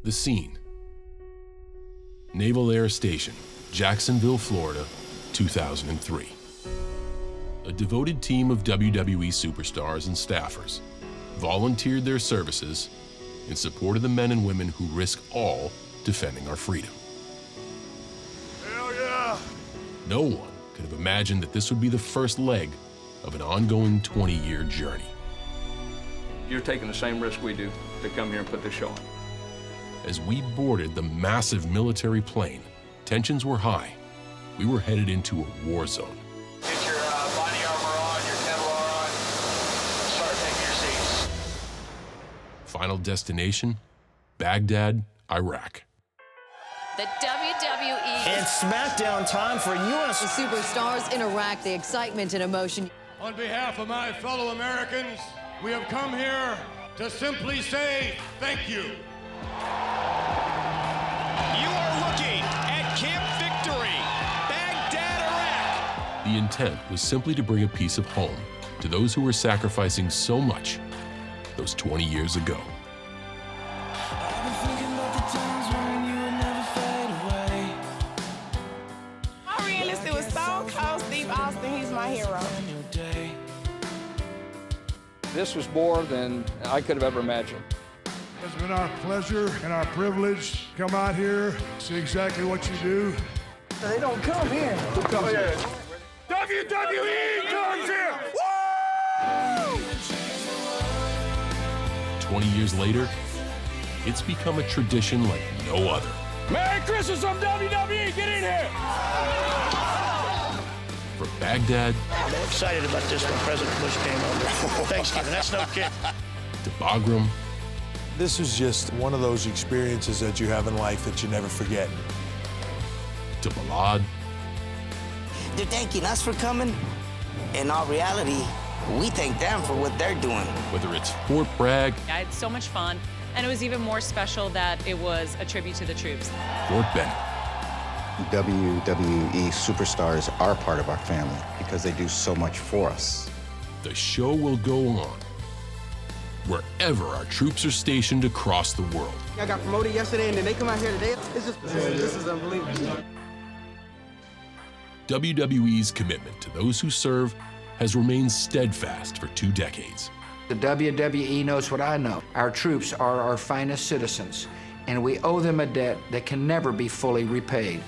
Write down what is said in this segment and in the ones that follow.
The scene: Naval Air Station, Jacksonville, Florida, 2003. A devoted team of WWE superstars and staffers volunteered their services in support of the men and women who risk all defending our freedom. Hell yeah! No one could have imagined that this would be the first leg of an ongoing 20-year journey. You're taking the same risk we do to come here and put this show on. As we boarded the massive military plane, tensions were high. We were headed into a war zone. Get your body armor on, your Kevlar on. Start taking your seats. Final destination, Baghdad, Iraq. The WWE and SmackDown time for U.S. The superstars in Iraq, the excitement and emotion. On behalf of my fellow Americans, we have come here to simply say thank you. You are looking at Camp Victory, Baghdad, Iraq. The intent was simply to bring a piece of home to those who were sacrificing so much those 20 years ago. My re-enlisted was Stone Cold Steve Austin. He's my hero. This was more than I could have ever imagined. It's been our pleasure and our privilege to come out here, see exactly what you do. They don't come here. Who comes here? WWE comes here! Woo! 20 years later, it's become a tradition like no other. Merry Christmas from WWE! Get in here! From Baghdad I'm excited about this when President Bush came over. Thanksgiving, that's no kid. to Bagram This is just one of those experiences that you have in life that you never forget. to Balad They're thanking us for coming. In all reality, we thank them for what they're doing. whether it's Fort Bragg, I had so much fun, and it was even more special that it was a tribute to the troops. Fort Benning, WWE superstars are part of our family because they do so much for us. the show will go on wherever our troops are stationed across the world. I got promoted yesterday, and then they come out here today. This is unbelievable. WWE's commitment to those who serve has remained steadfast for 2 decades. The WWE knows what I know. Our troops are our finest citizens, and we owe them a debt that can never be fully repaid.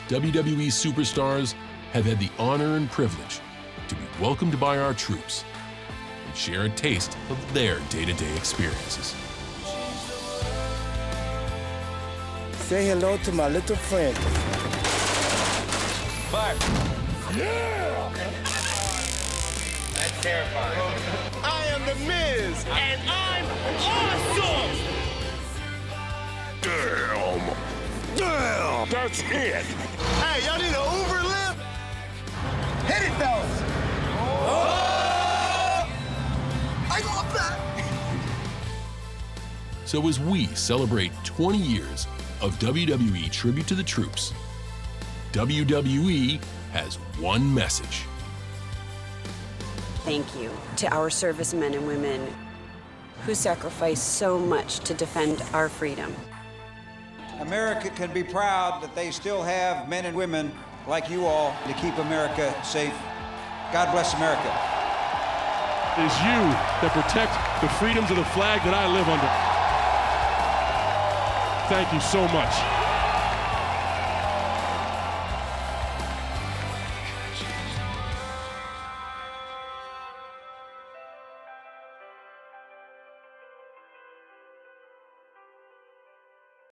WWE superstars have had the honor and privilege to be welcomed by our troops and share a taste of their day-to-day experiences. Say hello to my little friend. Yeah! That's terrifying. I am the Miz, and I'm awesome. Damn! That's it! Hey, y'all need an Uber lift? Hit it, fellas. I love that. So as we celebrate 20 years of WWE Tribute to the Troops, WWE has one message. Thank you to our servicemen and women who sacrifice so much to defend our freedom. America can be proud that they still have men and women like you all to keep America safe. God bless America. It is you that protect the freedoms of the flag that I live under. Thank you so much.